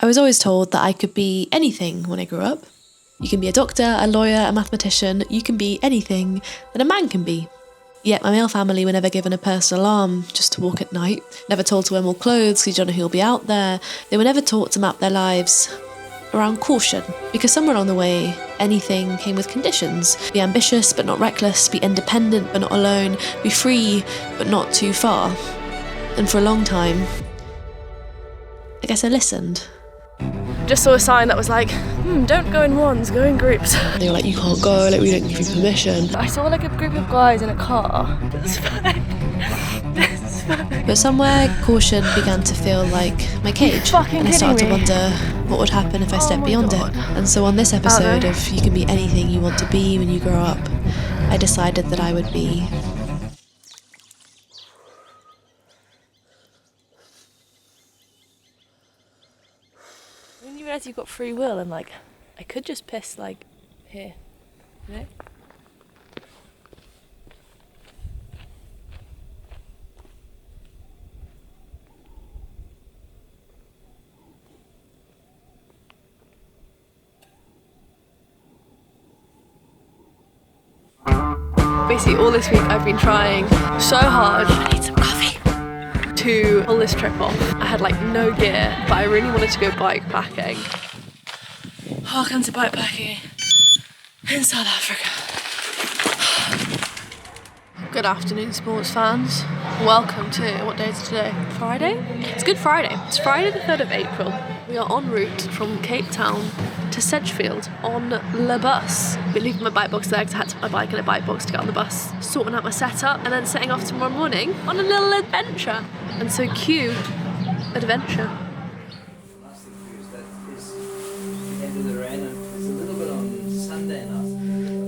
was always told that I could be anything when I grew up. You can be a doctor, a lawyer, a mathematician, you can be anything that a man can be. Yet my male family were never given a personal alarm just to walk at night, never told to wear more clothes because you don't know who'll be out there. They were never taught to map their lives around caution, because somewhere along the way, anything came with conditions. Be ambitious but not reckless, be independent but not alone, be free but not too far. And for a long time, I guess I listened. Just saw a sign that was like, don't go in ones, go in groups. And they were like, you can't go, like, we don't give you permission. I saw like a group of guys in a car. It's fine. It's fine. But somewhere, caution began to feel like my cage. And I started to wonder what would happen if I stepped beyond it. And so on this episode of You Can Be Anything You Want to Be When You Grow Up, I decided that I would be you've got free will and like I could just piss like here, you know? Basically all this week I've been trying so hard. I need some coffee. To pull this trip off. I had like no gear, but I really wanted to go bikepacking. Welcome to bikepacking in South Africa. Good afternoon, sports fans. Welcome to, what day is it today? Friday? It's Good Friday. It's Friday the 3rd of April. We are en route from Cape Town to Sedgefield on the bus. I've been leaving my bike box there because I had to put my bike in a bike box to get on the bus. Sorting out my setup and then setting off tomorrow morning on a little adventure. And so cue adventure.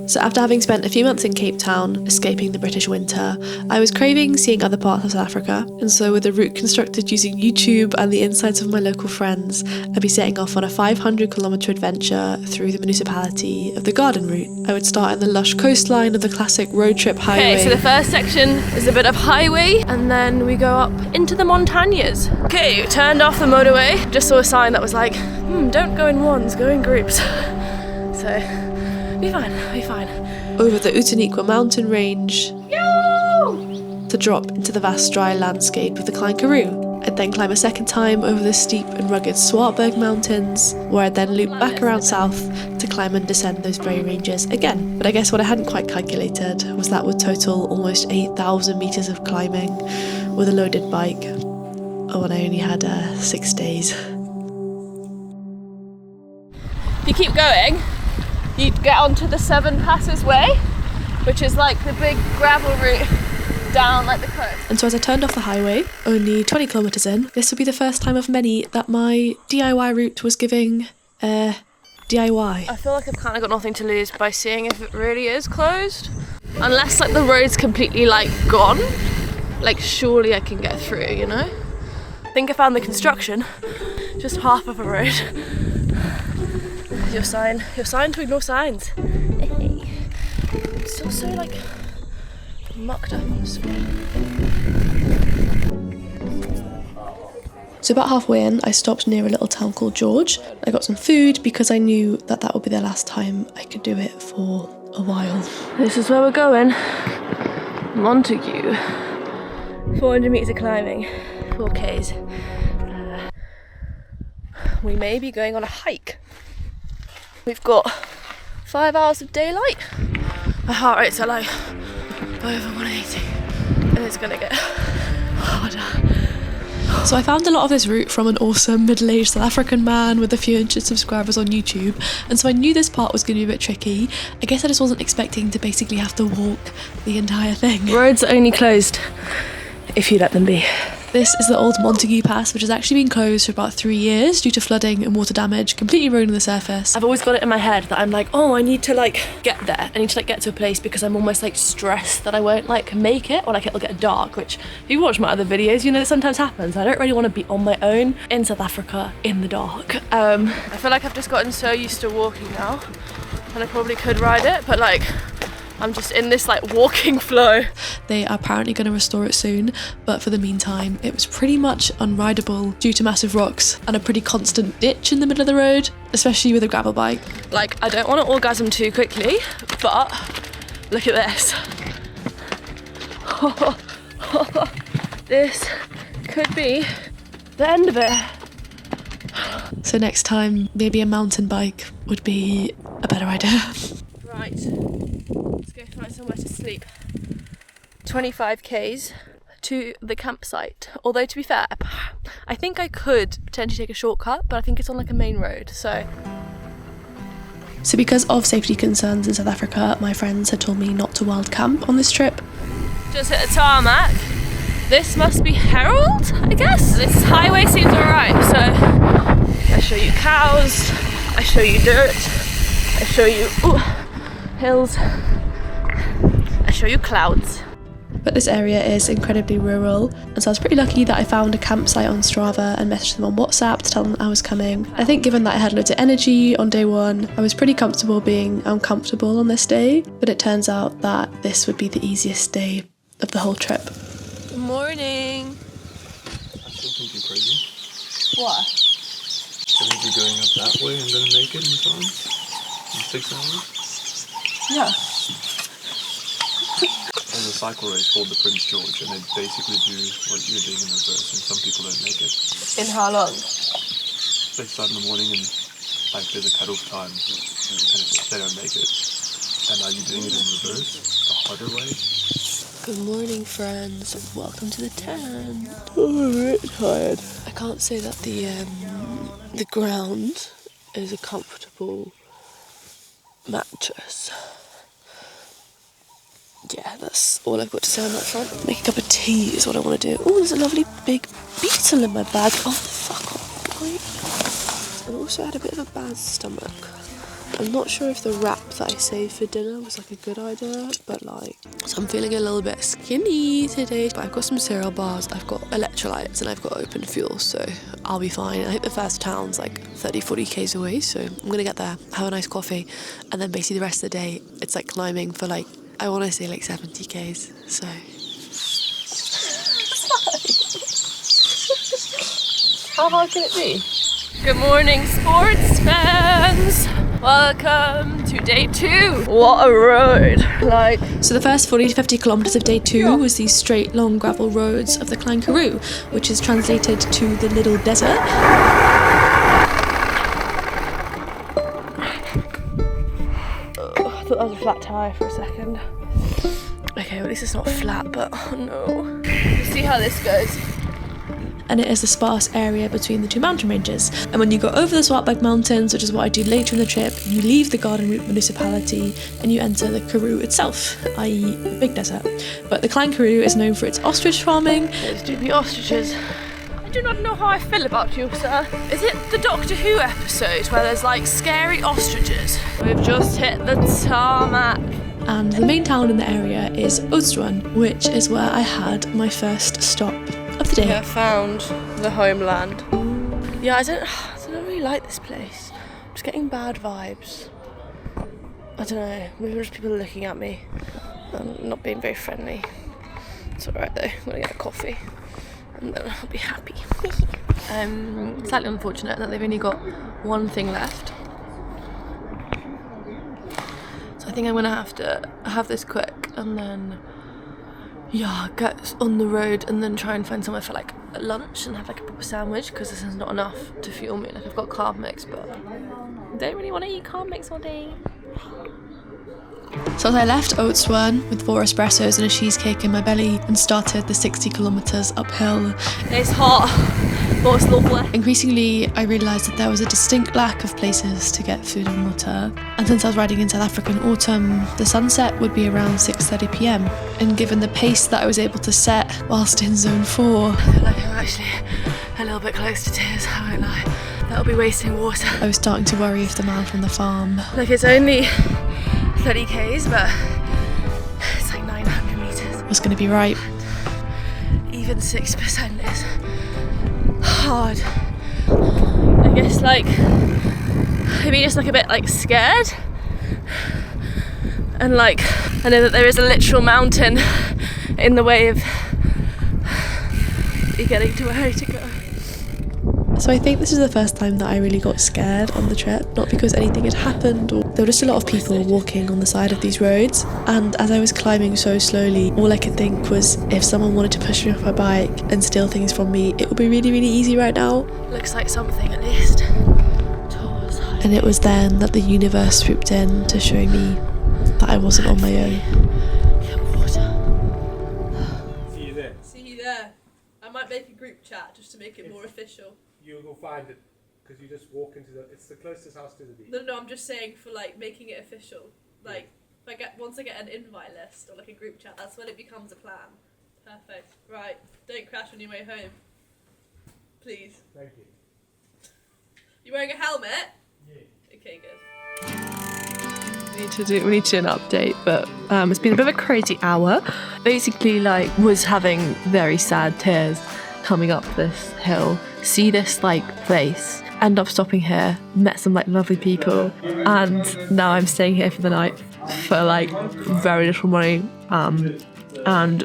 So after having spent a few months in Cape Town, escaping the British winter, I was craving seeing other parts of South Africa, and so with a route constructed using YouTube and the insights of my local friends, I'd be setting off on a 500-kilometre adventure through the municipality of the Garden Route. I would start in the lush coastline of the classic road trip highway. Okay, so the first section is a bit of highway, and then we go up into the montañas. Okay, turned off the motorway, just saw a sign that was like, don't go in ones, go in groups. So, be fine. Over the Utaniqua mountain range to drop into the vast dry landscape of the Klein Karoo. I'd then climb a second time over the steep and rugged Swartberg mountains, where I'd then loop back around south to climb and descend those very ranges again. But I guess what I hadn't quite calculated was that would total almost 8,000 metres of climbing with a loaded bike. Oh, and I only had 6 days. If you keep going, you'd get onto the 7 Passes Way, which is like the big gravel route down like the coast. And so as I turned off the highway, only 20 kilometres in, this would be the first time of many that my DIY route was giving DIY. I feel like I've kind of got nothing to lose by seeing if it really is closed. Unless like the road's completely like gone, like surely I can get through, you know? I think I found the construction, just half of a road. Your sign to ignore signs. Hey. I'm still so like mucked up on the screen. So about halfway in, I stopped near a little town called George. I got some food because I knew that would be the last time I could do it for a while. This is where we're going. Montague. 400 metres of climbing, 4Ks. We may be going on a hike. We've got 5 hours of daylight. My heart rates are like over 180 and it's gonna get harder. So I found a lot of this route from an awesome middle-aged South African man with a few hundred subscribers on YouTube, and so I knew this part was going to be a bit tricky. I guess I just wasn't expecting to basically have to walk the entire thing. Roads are only closed if you let them be. This is the old Montague Pass, which has actually been closed for about 3 years due to flooding and water damage, completely ruining the surface. I've always got it in my head that I'm like, oh, I need to like get there. I need to like get to a place because I'm almost like stressed that I won't like make it, or like it'll get dark, which if you watch my other videos, you know that sometimes happens. I don't really want to be on my own in South Africa in the dark. I feel like I've just gotten so used to walking now, and I probably could ride it, but like I'm just in this like walking flow. They are apparently going to restore it soon, but for the meantime it was pretty much unrideable due to massive rocks and a pretty constant ditch in the middle of the road, especially with a gravel bike. Like, I don't want to orgasm too quickly, but look at this. This could be the end of it. So next time, maybe a mountain bike would be a better idea. Right, let's go find somewhere to sleep. 25 k's to the campsite. Although, to be fair, I think I could potentially take a shortcut, but I think it's on like a main road, so... So because of safety concerns in South Africa, my friends had told me not to wild camp on this trip. Just hit the tarmac. This must be Herald, I guess? This highway seems alright, so I show you cows, I show you dirt, I show you hills, I show you clouds. But this area is incredibly rural, and so I was pretty lucky that I found a campsite on Strava and messaged them on WhatsApp to tell them I was coming. I think given that I had loads of energy on day one, I was pretty comfortable being uncomfortable on this day, but it turns out that this would be the easiest day of the whole trip. Good morning. I still think you're crazy. What? I think you're going up that way and gonna make it in time? In 6 hours? Yeah. There's a cycle race called the Prince George, and they basically do what you're doing in reverse, and some people don't make it. In how long? They start in the morning and like there's a cut-off time, and if they don't make it. And are you doing it in reverse, the harder way? Good morning, friends. Welcome to the tent. Oh, I'm a bit tired. I can't say that the ground is a comfortable mattress. Yeah, that's all I've got to say on that front. Make a cup of tea is what I want to do. Oh, there's a lovely big beetle in my bag. Oh, fuck off, boy. And also I had a bit of a bad stomach. I'm not sure if the wrap that I saved for dinner was like a good idea, but like, so I'm feeling a little bit skinny today. But I've got some cereal bars, I've got electrolytes, and I've got open fuel, so I'll be fine. I think the first town's like 30-40 k's away, so I'm gonna get there, have a nice coffee, and then basically the rest of the day it's like climbing for like, I want to say like 70 k's, so. How hard can it be? Good morning, sports fans! Welcome to day 2. What a road! Like, So the first 40 to 50 kilometres of day 2 was these straight long gravel roads of the Klein Karoo, which is translated to the Little Desert. I thought that was a flat tyre for a second. Okay, well, at least it's not flat, but oh no. We'll see how this goes. And it is a sparse area between the two mountain ranges. And when you go over the Swartberg Mountains, which is what I do later in the trip, you leave the Garden Route municipality and you enter the Karoo itself, i.e. the big desert. But the Klein Karoo is known for its ostrich farming. Those do be ostriches. I do not know how I feel about you, sir. Is it the Doctor Who episode where there's like scary ostriches? We've just hit the tarmac. And the main town in the area is Oudtshoorn, which is where I had my first stop of the day. I found the homeland. Yeah, I don't really like this place. I'm just getting bad vibes. I don't know, maybe just people looking at me and not being very friendly. It's alright though, I'm gonna get a coffee and then I'll be happy. Slightly unfortunate that they've only got one thing left. So I think I'm gonna have to have this quick and then get on the road and then try and find somewhere for like lunch and have like a proper sandwich, because this is not enough to fuel me. Like, I've got carb mix, but I don't really want to eat carb mix all day. So as I left Oudtshoorn with 4 espressos and a cheesecake in my belly and started the 60 kilometres uphill. It's hot, but it's lovely. Increasingly, I realised that there was a distinct lack of places to get food and water. And since I was riding in South Africa in autumn, the sunset would be around 6:30 p.m. And given the pace that I was able to set whilst in zone 4, I feel like I'm actually a little bit close to tears, I won't lie. That'll be wasting water. I was starting to worry if the man from the farm Like, it's only 30 k's, but it's like 900 metres. was going to be right. Even 6% is hard. I guess like maybe just like a bit like scared And like, I know that there is a literal mountain in the way of you getting to where I need to go. So I think this is the first time that I really got scared on the trip, not because anything had happened, or there were just a lot of people walking on the side of these roads, and as I was climbing so slowly, all I could think was if someone wanted to push me off my bike and steal things from me, it would be really, really easy right now. Looks like something at least. And it was then that the universe swooped in to show me that I wasn't on my own. See you there. See you there. I might make a group chat just to make it more official. You will find it because you just walk into it's the closest house to the beach. No, I'm just saying for like making it official. Like if once I get an invite list or like a group chat, that's when it becomes a plan. Perfect. Right. Don't crash on your way home. Please. Thank you. You wearing a helmet? Yeah. Okay, good. We need to do an update, but it's been a bit of a crazy hour. Basically, like, was having very sad tears coming up this hill. See this like place, end up stopping here, met some like lovely people, and now I'm staying here for the night for like very little money, and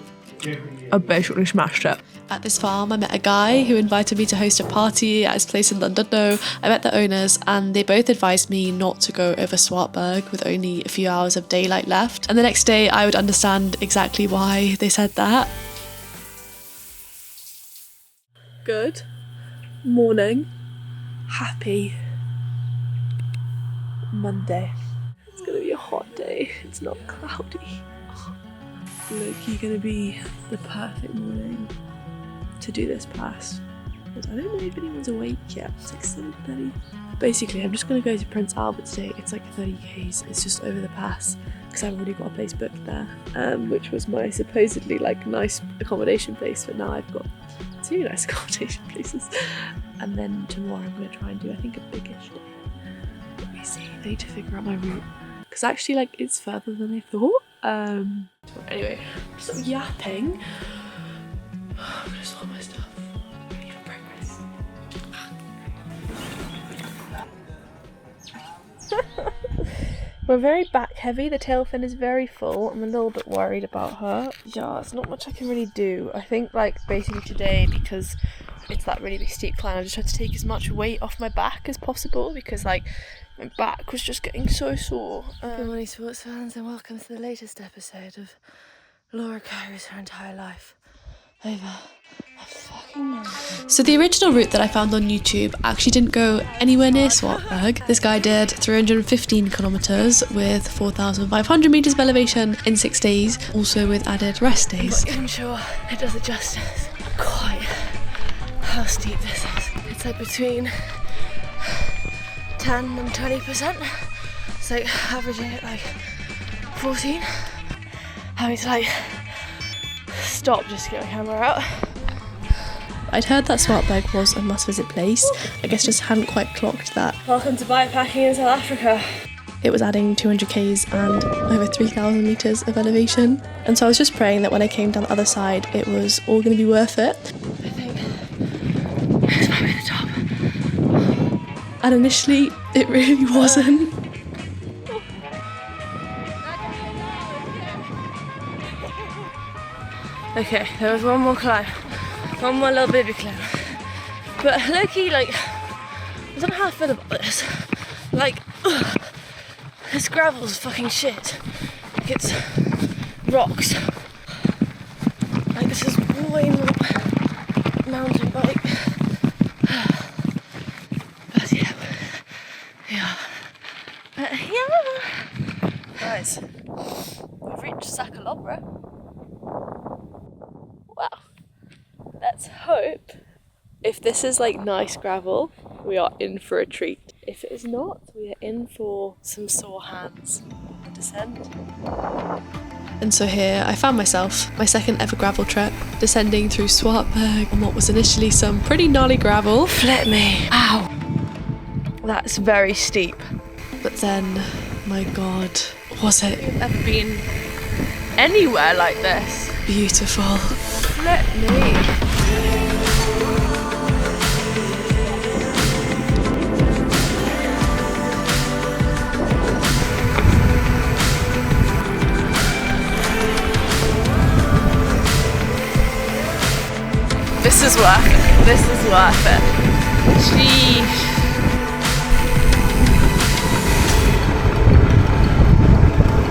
I basically smashed it. At this farm, I met a guy who invited me to host a party at his place in London. I met the owners, and they both advised me not to go over Swartberg with only a few hours of daylight left. And the next day, I would understand exactly why they said that. Good morning. Happy Monday. It's gonna be a hot day. It's not cloudy. Look, you're gonna be the perfect morning to do this pass. I don't know if anyone's awake yet. It's like 7:30. Basically, I'm just gonna go to Prince Albert today. It's like 30 k's. It's just over the pass because I've already got a place booked there, which was my supposedly like nice accommodation place. But now I've got 2 nice accommodation places. And then tomorrow I'm gonna try and do I think a biggish day. Let me see. I need to figure out my route because actually like it's further than I thought. Anyway, stop yapping. I'm gonna sort my stuff. Ready for breakfast. We're very back heavy. The tail fin is very full. I'm a little bit worried about her. Yeah, there's not much I can really do. I think like basically today, because it's that really big steep climb, I just had to take as much weight off my back as possible because like my back was just getting so sore. Good morning, sports fans, and welcome to the latest episode of Laura carries her entire life over a fucking mountain. So the original route that I found on YouTube actually didn't go anywhere near Swartberg. This guy did 315 kilometres with 4,500 metres of elevation in 6 days, also with added rest days. I'm not even sure it does it justice quite how steep this is. It's like between 10 and 20%. It's like averaging at like 14. Having to like stop just to get my camera out. I'd heard that Swartberg was a must-visit place. I guess just hadn't quite clocked that Welcome to bikepacking in South Africa. it was adding 200 k's and over 3,000 metres of elevation. And so I was just praying that when I came down the other side, it was all going to be worth it. I think it's might be the top. And initially, it really wasn't. Okay, there was one more climb. One more little baby climb. But low-key, like, I don't know how I feel about this. Like, this gravel's fucking shit. Like, it's rocks. Like, this is way more mountain bike. But yeah. But yeah. Guys, we've reached Sakalobra. Wow. Let's hope if this is like nice gravel, we are in for a treat. If it is not, we are in for some sore hands on the descent. And so here I found myself, my second ever gravel trek, descending through Swartberg on what was initially some pretty gnarly gravel. Flip me. Ow. That's very steep. But then, my God, was it Ever been anywhere like this? beautiful. Flip me. This is worth it. This is worth it. Jeez.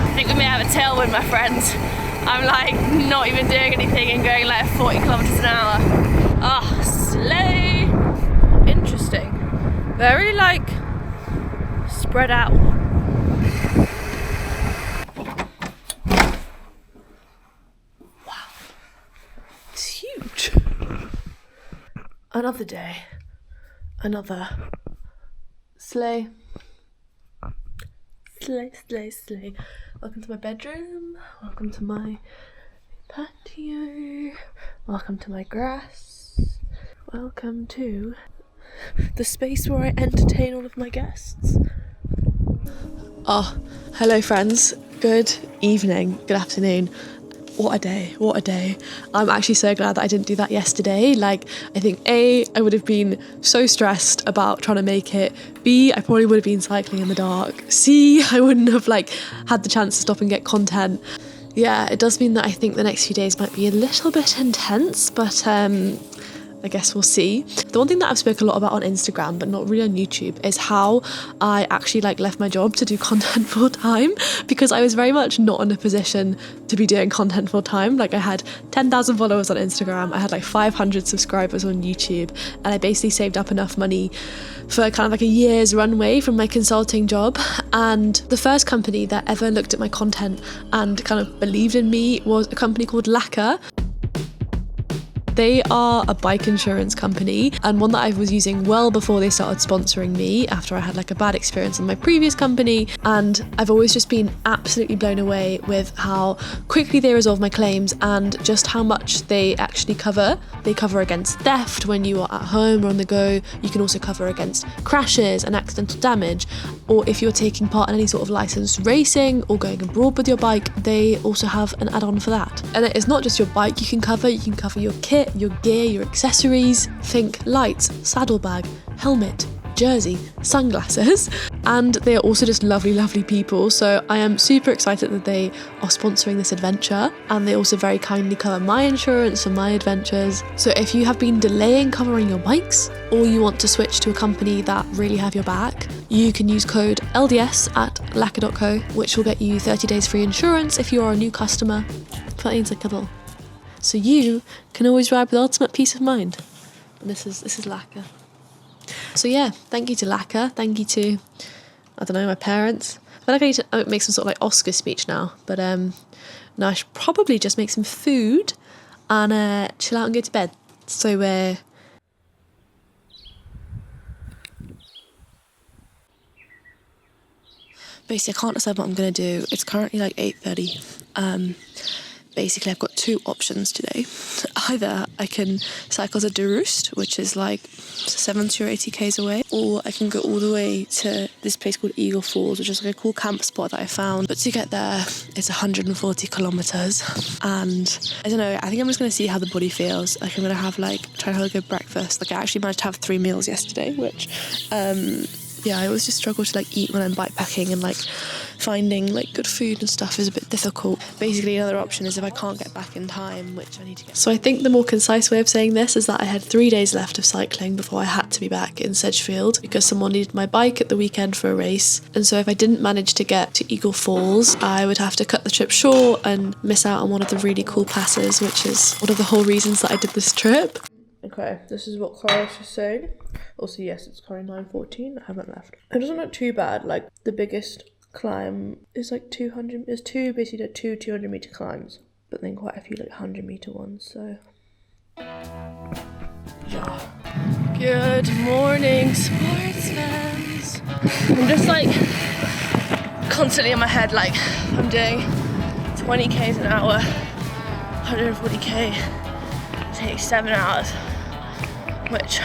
I think we may have a tailwind, my friends. I'm like not even doing anything and going like 40 kilometers an hour. Oh, slay. Interesting. Very like spread out. Wow. It's huge. Another day. Another slay. Slay, slay, slay. Welcome to my bedroom. Welcome to my patio. Welcome to my grass. Welcome to the space where I entertain all of my guests. Oh, hello friends. Good evening, good afternoon. What a day, what a day. I'm actually so glad that I didn't do that yesterday. Like, I think A, I would have been so stressed about trying to make it. B, I probably would have been cycling in the dark. C, I wouldn't have like had the chance to stop and get content. Yeah, it does mean that I think the next few days might be a little bit intense, but I guess we'll see. The one thing that I've spoken a lot about on Instagram, but not really on YouTube, is how I actually like left my job to do content full time, because I was very much not in a position to be doing content full time. Like, I had 10,000 followers on Instagram, I had like 500 subscribers on YouTube, and I basically saved up enough money for kind of like a year's runway from my consulting job. And the first company that ever looked at my content and kind of believed in me was a company called LAKA. They are a bike insurance company, and one that I was using well before they started sponsoring me, after I had like a bad experience in my previous company. And I've always just been absolutely blown away with how quickly they resolve my claims and just how much they actually cover. They cover against theft when you are at home or on the go. You can also cover against crashes and accidental damage, or if you're taking part in any sort of licensed racing or going abroad with your bike, they also have an add-on for that. And it's not just your bike you can cover your kit, your gear, your accessories. Think lights, saddlebag, helmet, jersey, sunglasses. And they are also just lovely, lovely people. So I am super excited that they are sponsoring this adventure, and they also very kindly cover my insurance for my adventures. So if you have been delaying covering your bikes, or you want to switch to a company that really have your back, you can use code LDS at laka.co, which will get you 30 days free insurance if you are a new customer. That means like a little. So you can always ride with ultimate peace of mind. And this is LAKA. So yeah, thank you to LAKA. Thank you to, I don't know, my parents. I feel like I need to make some sort of like Oscar speech now. But no, I should probably just make some food and chill out and go to bed. So basically I can't decide what I'm going to do. It's currently like 8:30. Basically, I've got two options today. Either I can cycle to Durust, which is like 70 or 80 k's away, or I can go all the way to this place called Eagle Falls, which is like a cool camp spot that I found. But to get there, it's 140 kilometers. And I don't know, I think I'm just going to see how the body feels. Like, I'm going to have try to have a good breakfast. Like, I actually managed to have 3 meals yesterday, which, yeah, I always just struggle to eat when I'm bikepacking, and finding good food and stuff is a bit difficult. Basically, another option is if I can't get back in time, which I need to get. So I think the more concise way of saying this is that I had 3 days left of cycling before I had to be back in Sedgefield, because someone needed my bike at the weekend for a race. And so if I didn't manage to get to Eagle Falls, I would have to cut the trip short and miss out on one of the really cool passes, which is one of the whole reasons that I did this trip. Okay, this is what Karash is saying. Also, yes, it's currently 9:14. I haven't left. It doesn't look too bad. The biggest climb is 200. There's basically two 200-meter climbs, but then quite a few 100-meter ones. So, yeah. Good morning, sports fans. I'm just constantly in my head I'm doing 20 k's an hour, 140k. Takes 7 hours, which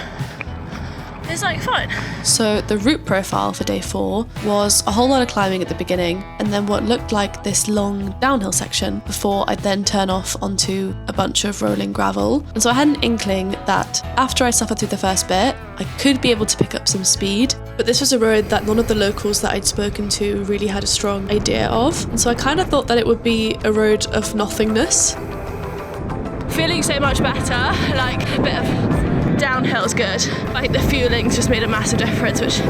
is fun. So the route profile for day 4 was a whole lot of climbing at the beginning, and then what looked like this long downhill section before I'd then turn off onto a bunch of rolling gravel. And so I had an inkling that after I suffered through the first bit, I could be able to pick up some speed. But this was a road that none of the locals that I'd spoken to really had a strong idea of. And so I kind of thought that it would be a road of nothingness. Feeling so much better, a bit of smells good. Like the fueling's just made a massive difference, which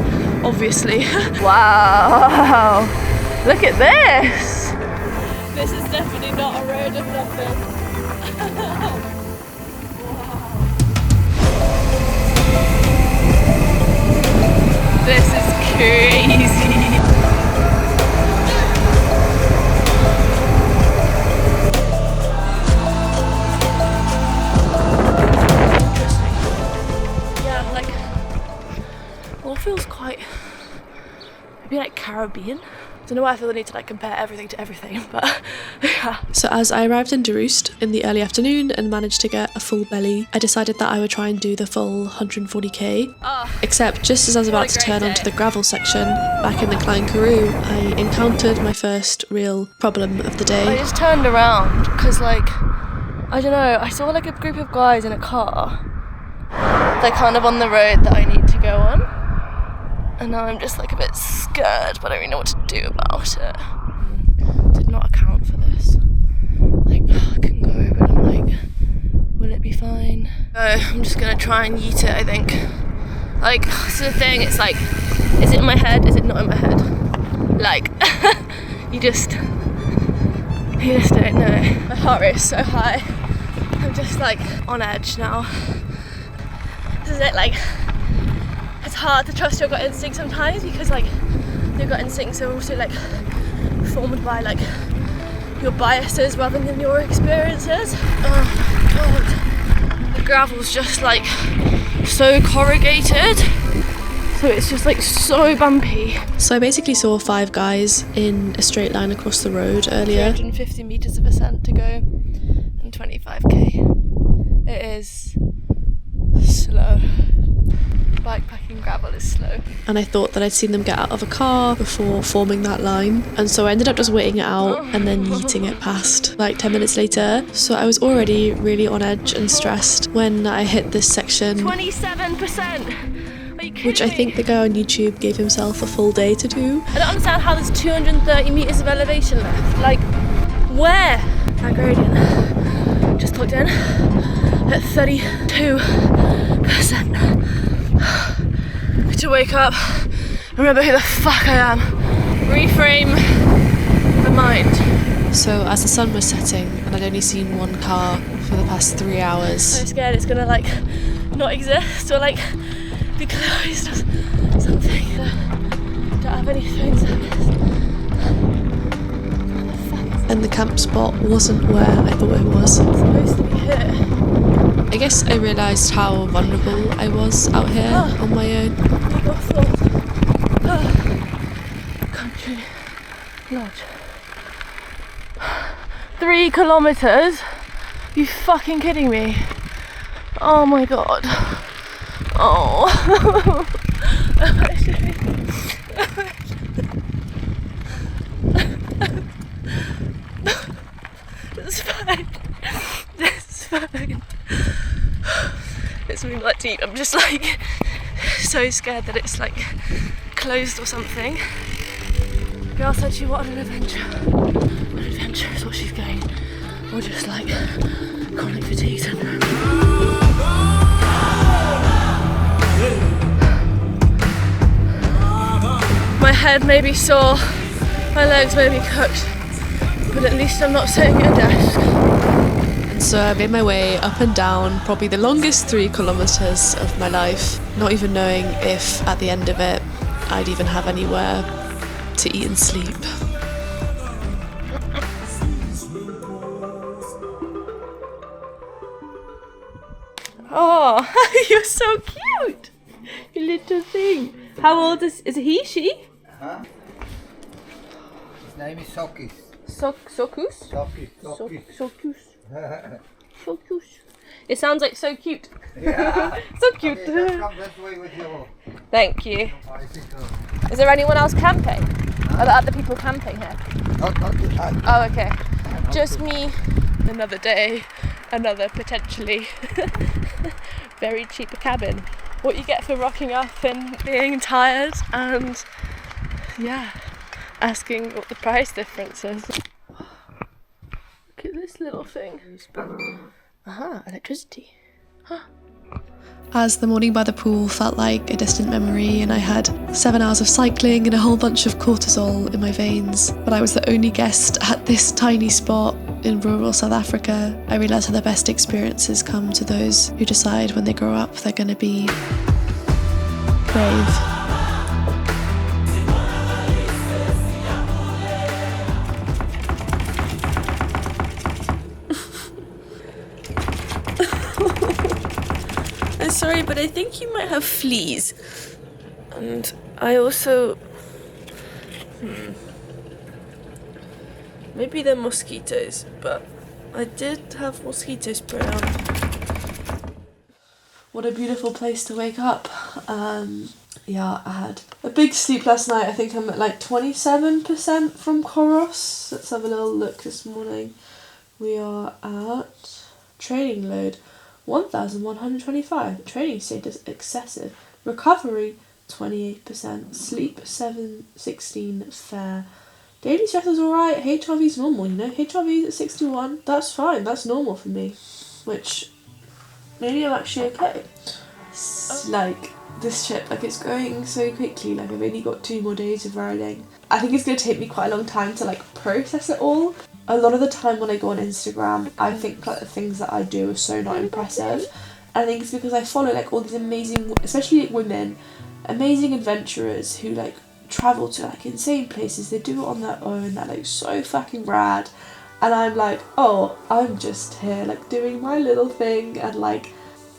obviously. Wow, look at this. This is definitely not a road of nothing. This is crazy. Yeah, like, all feels quite, maybe like Caribbean. I don't know why I feel the need to like compare everything to everything, but yeah. So as I arrived in Darust in the early afternoon and managed to get a full belly, I decided that I would try and do the full 140k. Except just as I was about to turn onto the gravel section, back in the Klein Karoo, I encountered my first real problem of the day. I just turned around because like, I don't know, I saw like a group of guys in a car. They're kind of on the road that I need to go on. And now I'm just like a bit scared, but I don't really know what to do about it. Did not account for this. Like, I can go, but I'm like, will it be fine? So I'm just gonna try and yeet it, I think. Like, this is the thing, it's like, is it in my head? Is it not in my head? Like, you just don't know. My heart rate is so high. I'm just like on edge now. This is it, like, it's hard to trust your gut instinct sometimes because like your gut instincts are also like formed by like your biases rather than your experiences. Oh god. The gravel's just like so corrugated. So it's just like so bumpy. So I basically saw 5 guys in a straight line across the road earlier. 250 metres of ascent to go and 25k. It is slow. Bikepacking gravel is slow. And I thought that I'd seen them get out of a car before forming that line, and so I ended up just waiting it out and then yeeting it past like 10 minutes later. So I was already really on edge and stressed when I hit this section, 27%. Are you kidding which I think the guy on YouTube gave himself a full day to do. I don't understand how there's 230 metres of elevation left. Like, where? That gradient just clocked in at 32%. To wake up, remember who the fuck I am, reframe the mind. So as the sun was setting and I'd only seen 1 car for the past 3 hours, I'm scared it's gonna like not exist or like be closed or something. Don't have any phone service. Where the fuck is and the camp spot wasn't where I thought it was. it supposed to be here? I guess I realised how vulnerable I was out here on my own. Country lodge. 3 kilometres? You fucking kidding me? Oh my god. Oh. It's fine. It's fine. It's really not deep. I'm just like so scared that it's like closed or something. Girl said she wanted an adventure. An adventure is what she's going. Or just like chronic fatigue syndrome. My head may be sore, my legs may be cooked, but at least I'm not sitting at a desk. And so I made my way up and down probably the longest 3 kilometres of my life, not even knowing if at the end of it I'd even have anywhere to eat and sleep. Oh, you're so cute! You little thing. How old is he, she? Huh? His name is Sokis. Sokus? Sokis. Sokis. Sokus. Sokus. It sounds like so cute. Yeah. So cute. Okay, come this way with your Thank you. bicycle. Is there anyone else camping? Are there other people camping here? Not the Oh, okay. Just me. Another day. Another potentially very cheap cabin. What you get for rocking up and being tired and yeah, asking what the price difference is. Look at this little thing. Aha, electricity. Huh. as the morning by the pool felt like a distant memory and I had 7 hours of cycling and a whole bunch of cortisol in my veins. But I was the only guest at this tiny spot in rural South Africa. I realised how the best experiences come to those who decide when they grow up they're going to be brave. I'm sorry, but I think you might have fleas. And I also... Maybe they're mosquitoes, but I did have mosquito spray on. What a beautiful place to wake up. Yeah, I had a big sleep last night. I think I'm at like 27% from Koros. Let's have a little look this morning. We are at training load 1,125. Training status excessive. Recovery 28%. Sleep 16 fair. Daily stress is alright. HRV's normal, you know. HRV's at 61. That's fine. That's normal for me. Which maybe I'm actually okay. Like this trip, like it's going so quickly. Like I've only got 2 more days of riding. I think it's gonna take me quite a long time to like process it all. A lot of the time when I go on Instagram, I think like the things that I do are so not impressive. And I think it's because I follow like all these amazing, especially like women, amazing adventurers who like travel to like insane places. They do it on their own. They're like so fucking rad. And I'm like, oh, I'm just here like doing my little thing. And like,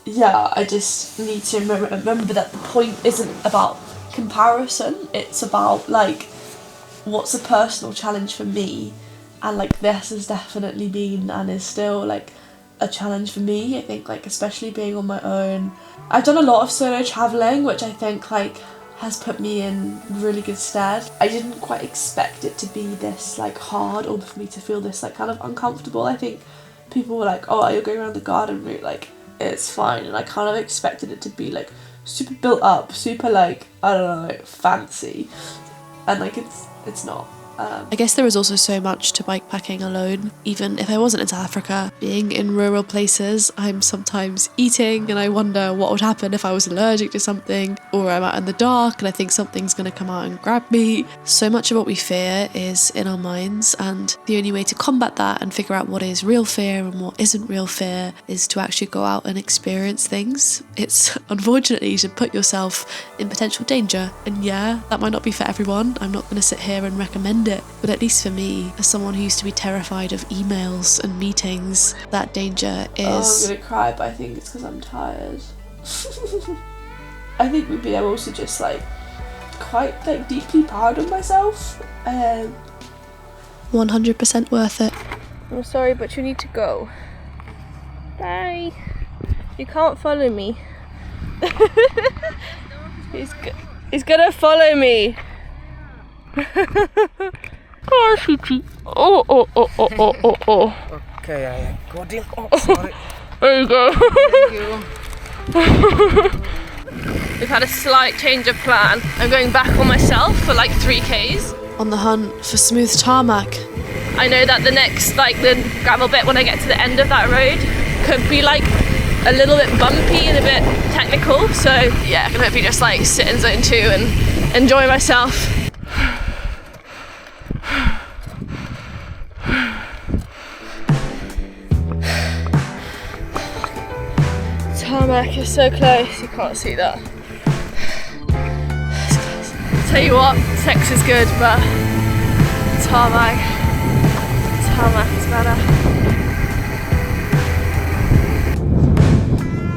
yeah, I just need to remember that the point isn't about comparison. It's about like, what's a personal challenge for me. And like this has definitely been and is still like a challenge for me. I think like especially being on my own. I've done a lot of solo travelling, which I think like has put me in really good stead. I didn't quite expect it to be this like hard or for me to feel this like kind of uncomfortable. I think people were like, oh, you're going around the garden route, like it's fine. And I kind of expected it to be like super built up, super like, I don't know, like, fancy. And like it's not. I guess there is also so much to bikepacking alone. Even if I wasn't in South Africa, being in rural places, I'm sometimes eating and I wonder what would happen if I was allergic to something, or I'm out in the dark and I think something's going to come out and grab me. So much of what we fear is in our minds, and the only way to combat that and figure out what is real fear and what isn't real fear is to actually go out and experience things. It's unfortunately to put yourself in potential danger, and yeah, that might not be for everyone. I'm not going to sit here and recommend it, but at least for me, as someone who used to be terrified of emails and meetings, that danger is... Oh, I'm gonna cry, but I think it's because I'm tired. I think we'd be able to just like quite like deeply proud of myself. 100% worth it. I'm sorry, but you need to go. Bye. You can't follow me. He's gonna follow me. Oh, sweetie. Oh. Okay, I got him. Oh, sorry. There you go. Thank you. We've had a slight change of plan. I'm going back on myself for like 3Ks. On the hunt for smooth tarmac. I know that the next, like the gravel bit when I get to the end of that road could be like a little bit bumpy and a bit technical. So yeah, I can hopefully just like sit in zone 2 and enjoy myself. Tarmac is so close, you can't see that. Tell you what, sex is good, but tarmac is better.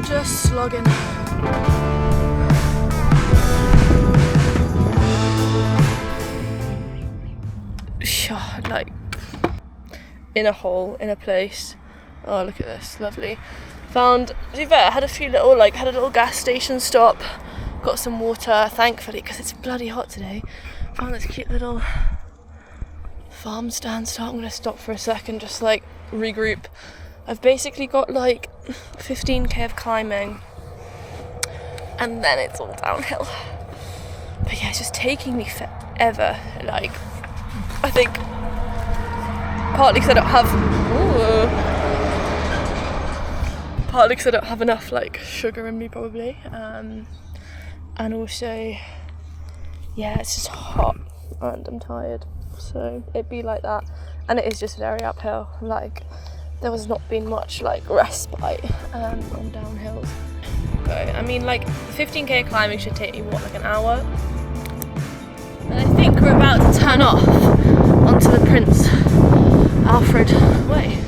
Just slogging. Like in a hole, in a place. Oh, look at this, lovely. Found, to be fair, I had a little gas station stop, got some water, thankfully, because it's bloody hot today. Found this cute little farm stand stop. I'm going to stop for a second, just like regroup. I've basically got like 15k of climbing, and then it's all downhill. But yeah, it's just taking me forever. Like, I think partly because I don't have... Partly because I don't have enough like sugar in me probably, and also, yeah, it's just hot and I'm tired, so it'd be like that. And it is just very uphill, like there has not been much like respite on downhills. But I mean, like 15k climbing should take me what, like an hour? And I think we're about to turn off onto the Prince Alfred Way.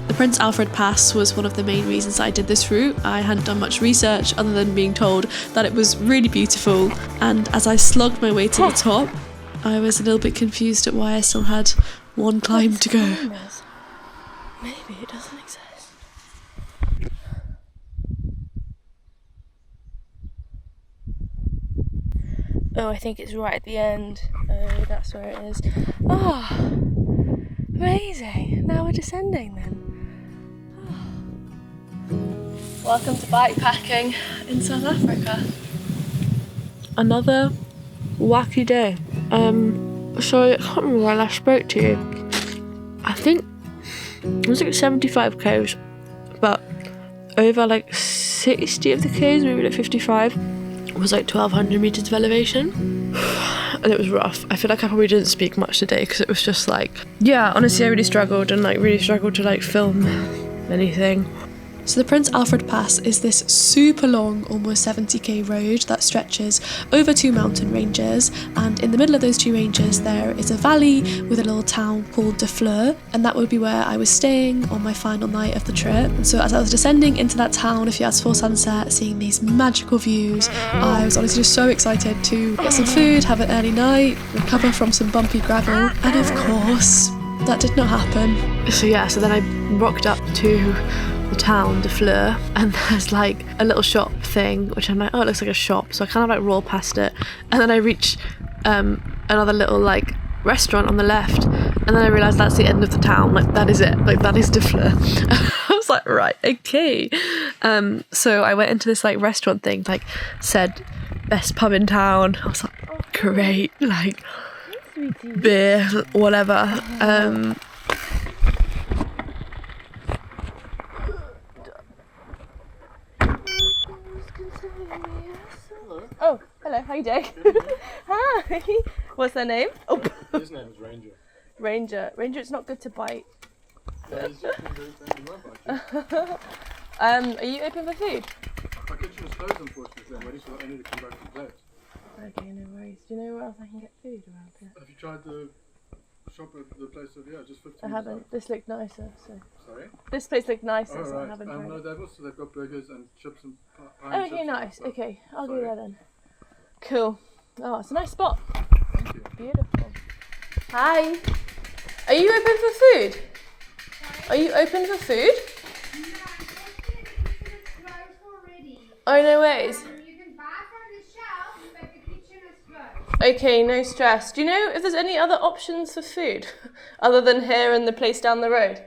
The Prince Alfred Pass was one of the main reasons I did this route. I hadn't done much research other than being told that it was really beautiful, and as I slugged my way to the top, I was a little bit confused at why I still had one climb to go. Maybe it doesn't exist. Oh, I think it's right at the end. Oh, that's where it is. Oh, amazing. Now we're descending then. Oh. Welcome to bikepacking in South Africa. Another wacky day. So I can't remember when I last spoke to you. I think it was like 75 k's, but over like 60 of the k's, maybe like 55, was like 1200 meters of elevation, and it was rough. I feel like I probably didn't speak much today because it was just like, yeah, honestly I really struggled to like film anything. So the Prince Alfred Pass is this super long, almost 70k road that stretches over 2 mountain ranges, and in the middle of those 2 ranges there is a valley with a little town called De Fleur, and that would be where I was staying on my final night of the trip. And so as I was descending into that town, a few hours before sunset, seeing these magical views, I was honestly just so excited to get some food, have an early night, recover from some bumpy gravel, and of course, that did not happen. So then I rocked up to the town, De Fleur, and there's like a little shop thing, which I'm like, oh, it looks like a shop, so I kind of like roll past it, and then I reach another little like restaurant on the left, and then I realised that's the end of the town, like that is it, like that is De Fleur. I was like, right, okay. So I went into this like restaurant thing, like said best pub in town. I was like, great, like beer, whatever. Oh, hello, how you doing? Hi. What's their name? Oh. His name is Ranger. Ranger, it's not good to bite. Yeah, Are you open for food? my kitchen is closed, unfortunately. I'm waiting for Annie to come back from place. Okay, no worries. Do you know where else I can get food around here? Have you tried the shop at the place over here? Just 15 I haven't. This looked nicer, so. Sorry? This place looked nicer, Oh, so right. I haven't tried No, it. they've got burgers and chips and pie Oh, and okay, chips nice. and stuff. Okay, I'll go Sorry. there then. Cool. Oh, it's a nice spot. Thank you. Beautiful. Hi. Are you open for food? Are you open for food? Oh, no ways. You can buy from the shelf, but the kitchen is closed. Okay, no stress. Do you know if there's any other options for food other than here and the place down the road?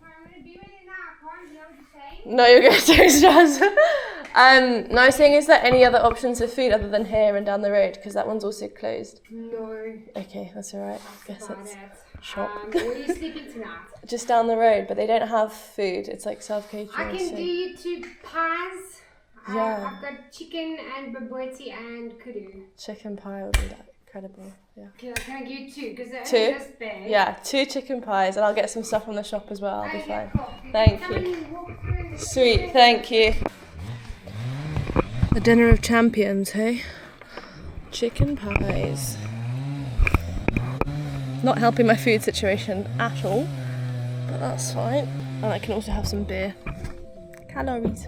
I'm going to be with you now. I can't, you know what you're saying? No, you're going to stress. No, I was saying, is there any other options for food other than here and down the road? Because that one's also closed. No. Okay, that's alright. Guess About it's it. shop. Where are you sleeping tonight? Just down the road, but they don't have food. It's like self-catering. I can so. do you 2 pies. Yeah. I've got chicken and baboti and kudu. Chicken pie would be incredible. Yeah. Can I give you 2? Because they're 2? only this big. Yeah, 2 chicken pies, and I'll get some stuff from the shop as well. I'll be Okay, fine. cool. Thank Come you. and walk through. Sweet, thank you. The dinner of champions, hey? Chicken pies. Not helping my food situation at all, but that's fine. And I can also have some beer. Calories.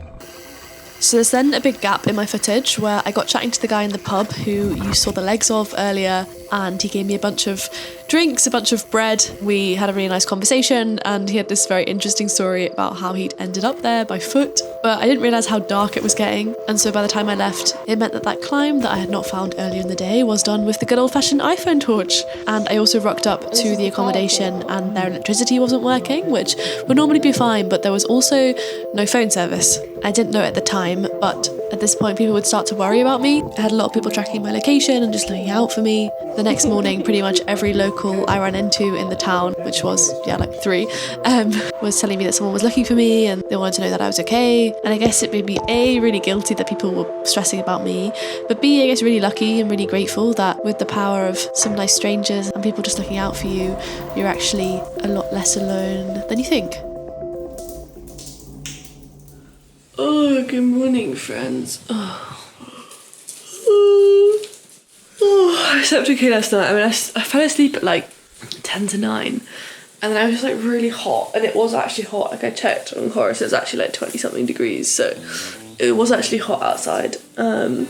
So there's then a big gap in my footage where I got chatting to the guy in the pub who you saw the legs of earlier, and he gave me a bunch of drinks, a bunch of bread. We had a really nice conversation, and he had this very interesting story about how he'd ended up there by foot, but I didn't realise how dark it was getting, and so by the time I left, it meant that climb that I had not found earlier in the day was done with the good old-fashioned iPhone torch. And I also rocked up to the accommodation and their electricity wasn't working, which would normally be fine, but there was also no phone service. I didn't know at the time, but at this point people would start to worry about me. I had a lot of people tracking my location and just looking out for me. The next morning, pretty much every local I ran into in the town, which was, like 3, was telling me that someone was looking for me and they wanted to know that I was okay. And I guess it made me A, really guilty that people were stressing about me, but B, I guess really lucky and really grateful that with the power of some nice strangers and people just looking out for you, you're actually a lot less alone than you think. Oh, good morning, friends. I slept okay last night. I fell asleep at like 10 to 9, and then I was just like really hot, and it was actually hot. Like I checked on Chorus, it was actually like 20 something degrees, so it was actually hot outside. And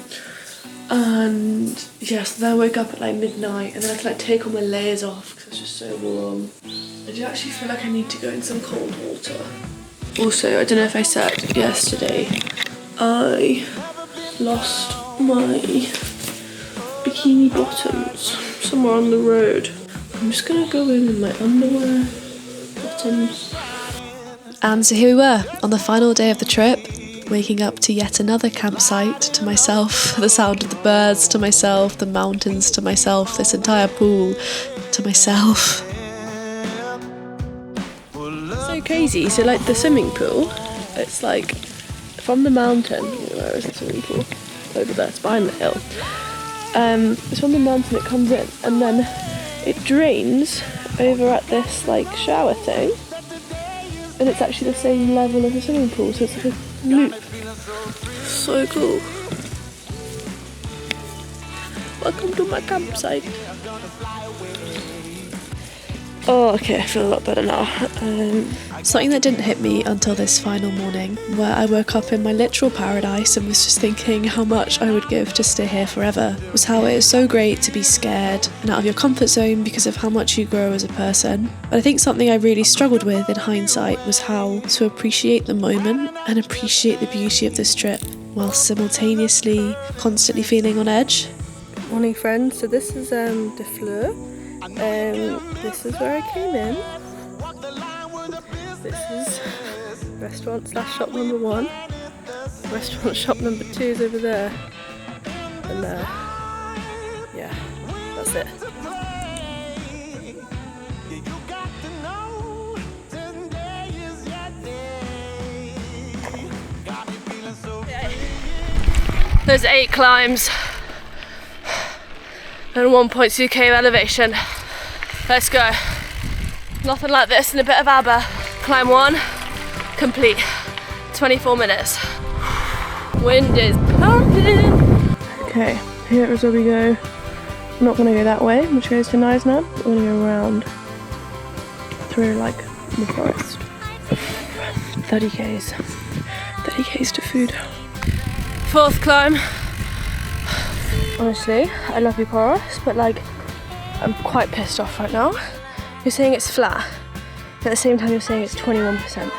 yeah, so then I woke up at like midnight, and then I had to like take all my layers off because it was just so warm. I do actually feel like I need to go in some cold water. Also, I don't know if I said yesterday, I lost my bikini bottoms somewhere on the road. I'm just gonna go in my underwear, bottoms. And so here we were on the final day of the trip, waking up to yet another campsite, to myself, the sound of the birds to myself, the mountains to myself, this entire pool to myself. So crazy. So like the swimming pool, it's like from the mountain. Where is the swimming pool? Over there. It's behind the hill. It's from the mountain. It comes in, and then it drains over at this like shower thing, and it's actually the same level as a swimming pool. So it's like a loop. So cool. Welcome to my campsite. Oh, okay, I feel a lot better now. Something that didn't hit me until this final morning, where I woke up in my literal paradise and was just thinking how much I would give to stay here forever, was how it is so great to be scared and out of your comfort zone because of how much you grow as a person. But I think something I really struggled with in hindsight was how to appreciate the moment and appreciate the beauty of this trip, while simultaneously constantly feeling on edge. Morning, friends. So this is the Fleur. This is where I came in. This is restaurant / shop number 1. Restaurant shop number 2 is over there. And yeah, that's it. There's 8 climbs and 1.2k of elevation. Let's go. Nothing like this in a bit of ABBA. Climb 1, complete. 24 minutes. Wind is pumping. Okay, here is where we go. I'm not gonna go that way, which goes to Neisner. We're gonna go around through like the forest. 30k's. 30k's to food. 4th climb. Honestly, I love you, Chorus, but like, I'm quite pissed off right now. You're saying it's flat, but at the same time you're saying it's 21%.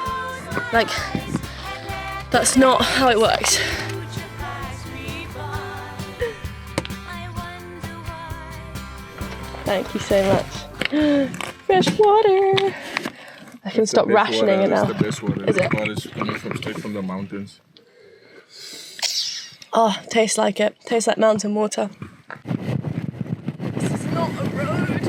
Like, that's not how it works. Thank you so much. Fresh water. I can stop rationing it now. It's the best water. Is it? Water is coming straight from the mountains. Oh, tastes like it. Tastes like mountain water. This is not a road.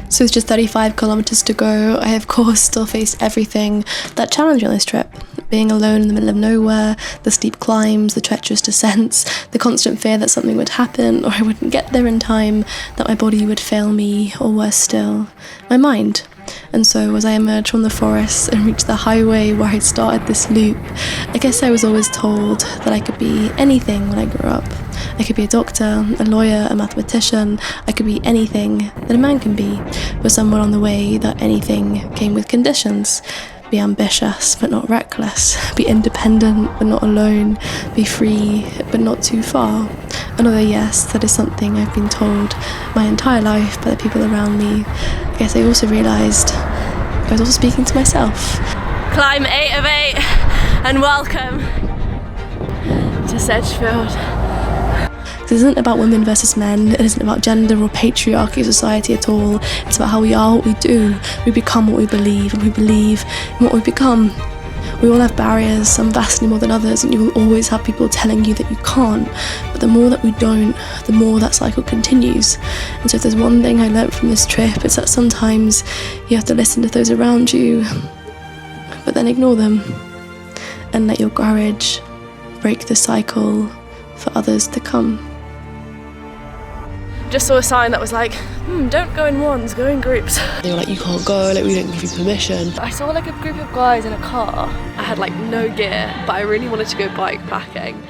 So with just 35 kilometers to go, I of course still faced everything that challenged me on this trip. Being alone in the middle of nowhere, the steep climbs, the treacherous descents, the constant fear that something would happen or I wouldn't get there in time, that my body would fail me, or worse still, my mind. And so as I emerged from the forest and reached the highway where I'd started this loop, I guess I was always told that I could be anything when I grew up. I could be a doctor, a lawyer, a mathematician. I could be anything that a man can be, but somewhere on the way that anything came with conditions. Be ambitious but not reckless, be independent but not alone, be free but not too far. Another yes, that is something I've been told my entire life by the people around me. I guess I also realised I was also speaking to myself. Climb 8 of 8 and welcome to Sedgefield. This isn't about women versus men, it isn't about gender or patriarchy of society at all. It's about how we are what we do. We become what we believe, and we believe in what we become. We all have barriers, some vastly more than others, and you will always have people telling you that you can't. But the more that we don't, the more that cycle continues. And so if there's one thing I learned from this trip, it's that sometimes you have to listen to those around you, but then ignore them and let your courage break the cycle for others to come. Just saw a sign that was like, don't go in ones, go in groups. They were like, you can't go, like we don't give you permission. I saw like a group of guys in a car. I had like no gear, but I really wanted to go bike packing.